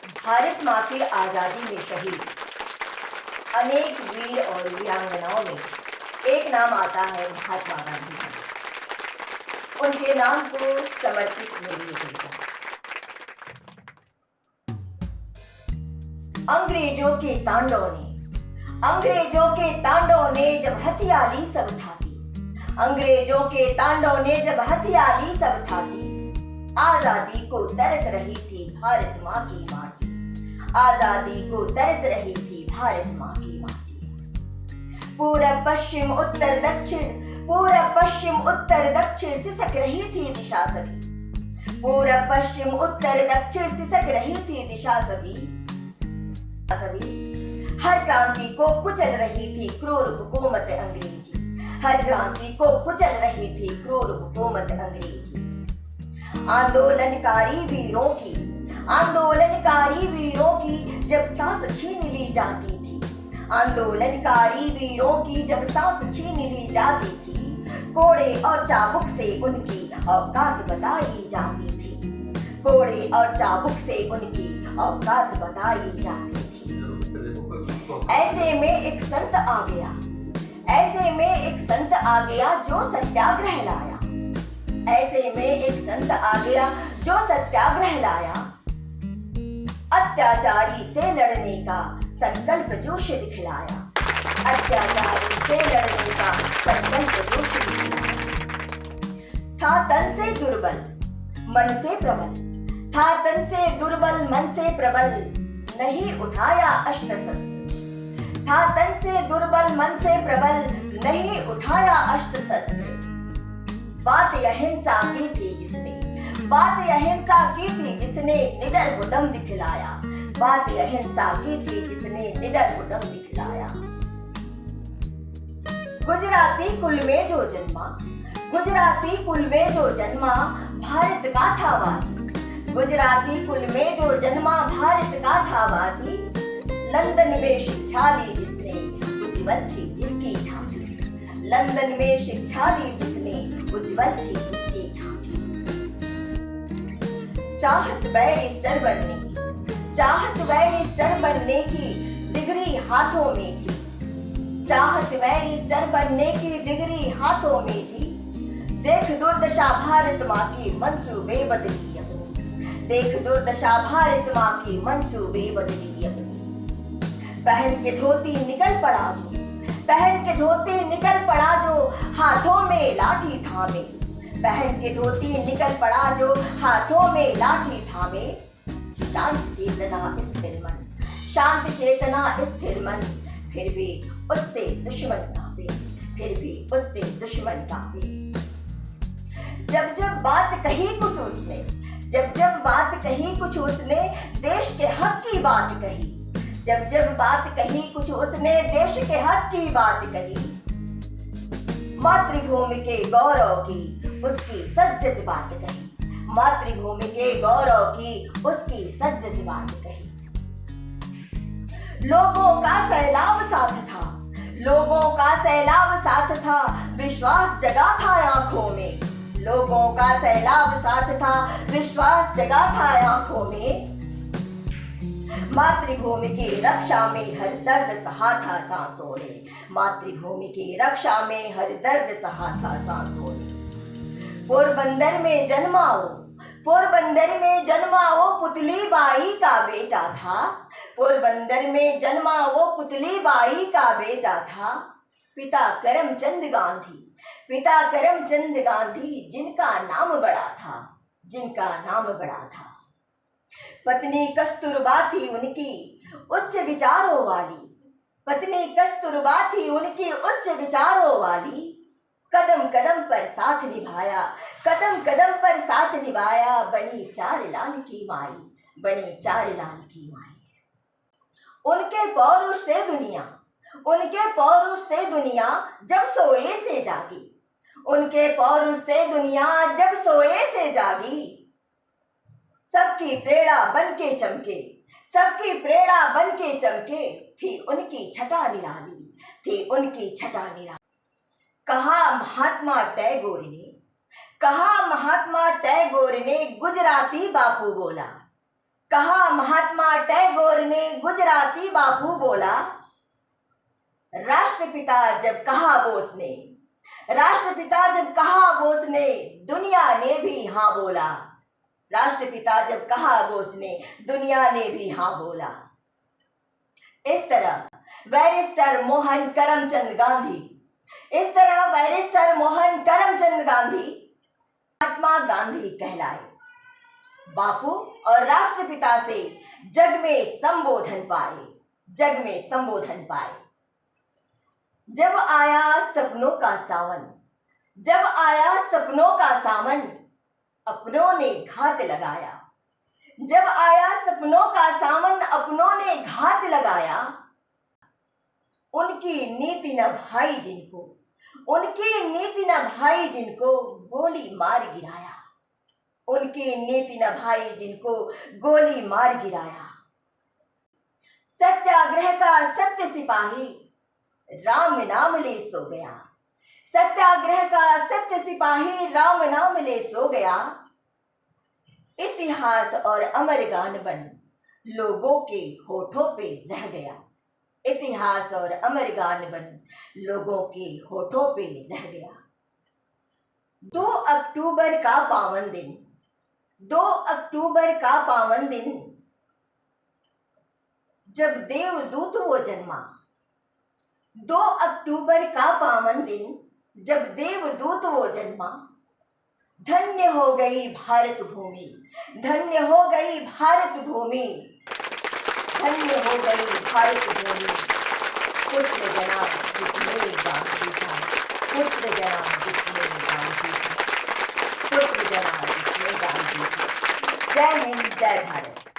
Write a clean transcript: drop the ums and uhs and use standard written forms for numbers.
भारत माँ की आजादी में शहीद अनेक वीर और वीरांगनाओं में एक नाम आता है महात्मा गांधी जी। उनके नाम को समर्पित मेरी ये कविता। अंग्रेजों के तांडव ने जब हथिया ली सब थाती, अंग्रेजों के तांडव ने जब हथिया ली सब थाती, आजादी को तरस रही थी भारत माँ की माटी, आजादी को तरस रही थी भारत माँ की माटी। पूरब पश्चिम उत्तर दक्षिण, पूरब पश्चिम उत्तर दक्षिण सिसक रही थी दिशा सभी, पूरब पश्चिम उत्तर दक्षिण सिसक रही थी दिशा सभी। हर क्रांति को कुचल रही थी क्रूर हुकूमत अंग्रेजी, हर क्रांति को कुचल रही थी क्रूर हुकूमत अंग्रेजी। आंदोलनकारी वीरों की जब सांस छीन ली जाती थी, आंदोलनकारी वीरों की जब सांस छीन ली जाती थी, कोड़े और चाबुक से उनकी औकात बताई जाती थी, कोड़े और चाबुक से उनकी औकात बताई जाती थी। ऐसे में एक संत आ गया, ऐसे में एक संत आ गया जो सत्याग्रह लाया, ऐसे में एक संत आ गया जो सत्याग्रह लाया। अत्याचारी से लड़ने का संकल्प जोश दिखलाया, अत्याचारी से लड़ने का संकल्प जोश दिखलाया। था तन से दुर्बल मन से प्रबल, था तन से दुर्बल मन से प्रबल, नहीं उठाया अस्त्र शस्त्र, था तन से दुर्बल मन से प्रबल, नहीं उठाया अस्त्र शस्त्र। बात अहिंसा की थी जिसने, बात अहिंसा की थी जिसने निडर उद्यम दिखलाया, बात अहिंसा की थी जिसने निडर उद्यम दिखलाया। गुजराती कुल में जो जन्मा, गुजराती कुल में जो जन्मा भारत का था वासी, गुजराती कुल में जो जन्मा भारत का था वासी। लंदन में शिक्षा ली जिसने उज्जवल थी जिसकी झांकी, लंदन में शिक्षा ली जिसने उज्जवल थी जिसकी झांकी। चाहत बैरिस्टर बनने की, चाहत बैरिस्टर बनने की डिग्री हाथों में थी, चाहत बैरिस्टर बनने की डिग्री हाथों में थी। देख दुर्दशा भारत माँ की मंसूबे बदली अपनी, देख दुर्दशा भारत माँ की मंसूबे बदली अपनी। पहन के धोती निकल पड़ा जो, पहन के धोती निकल पड़ा जो हाथों में लाठी थामे, पहन के धोती निकल पड़ा जो हाथों में लाठी थामे। शांत चेतना स्थिर मन, शांत चेतना स्थिर मन, फिर भी उससे दुश्मन कांपे, फिर भी उससे दुश्मन कांपे। जब जब बात कही कुछ उसने, जब जब बात कही कुछ उसने देश के हक की बात कही, जब जब बात कही कुछ उसने देश के हक की बात कही। मातृभूमि के गौरव की उसकी सज्जज बात कही, मातृभूमि के गौरव की उसकी सज्जज बात कही। लोगों का सैलाब साथ था, लोगों का सैलाब साथ था, विश्वास जगा था आंखों में, लोगों का सैलाब साथ था, विश्वास जगा था आंखों में। मातृभूमि की रक्षा में हर दर्द सहा था सांसों ने, मातृभूमि की रक्षा में हर दर्द सहा था सांसों ने। पोरबंदर में जन्माओ, पोरबंदर में जन्माओ पुतली बाई का बेटा था, पोरबंदर में जन्माओ पुतली बाई का बेटा था। पिता करमचंद गांधी, पिता करमचंद गांधी जिनका नाम बड़ा था, जिनका नाम बड़ा था। पत्नी कस्तूरबा थी उनकी उच्च विचारों वाली, पत्नी कस्तूरबा थी उनकी उच्च विचारों वाली। कदम कदम पर साथ निभाया, कदम कदम पर साथ निभाया, बनी चार लाल की माई, बनी चार लाल की माई। उनके पौरुष से दुनिया, उनके पौरुष से दुनिया जब सोए से जागी, उनके पौरुष से दुनिया जब सोए से जागी। सबकी प्रेरणा बन के चमके, सबकी प्रेरणा बन के चमके, थी उनकी छटा निराली, थी उनकी छटा निराली। कहा महात्मा टैगोर ने, कहा महात्मा टैगोर ने गुजराती बापू बोला, कहा महात्मा टैगोर ने, गुजराती बापू बोला। राष्ट्रपिता जब कहा बोस ने, राष्ट्रपिता जब कहा बोस ने, दुनिया ने भी हाँ बोला। राष्ट्रपिता जब कहा बोस ने, दुनिया ने भी हाँ बोला। इस तरह बैरिस्टर मोहन करमचंद गांधी, इस तरह बैरिस्टर मोहन करमचंद गांधी महात्मा गांधी कहलाए। बापू और राष्ट्रपिता से जग में संबोधन पाए, जग में संबोधन पाए। जब आया सपनों का सावन, जब आया सपनों का सावन, अपनों ने घात लगाया। जब आया सपनों का सावन, अपनों ने घात लगाया। उनकी नीति न भाई जिनको, उनकी नीति न भाई जिनको गोली मार गिराया। उनकी नीति न भाई जिनको गोली मार गिराया। सत्याग्रह का सत्य सिपाही राम नाम ले सो गया। सत्याग्रह का सत्य सिपाही राम नाम ले सो गया। इतिहास और अमरगान बन लोगों के होठों पे रह गया। इतिहास और अमरगान बन लोगों के होठों पे रह गया। 2 अक्टूबर का पावन दिन, 2 अक्टूबर का पावन दिन, जब देवदूत वो जन्मा। 2 अक्टूबर का पावन दिन, जब देवदूत वो जन्मा। धन्य हो गई भारत भूमि, धन्य हो गई भारत भूमि, धन्य हो गई भारत भूमि। पुत्र जना जिसने गांधी था, पुत्र जना जिसने गांधी था, पुत्र जना जिसने गांधी था। जय हिंद, जय भारत।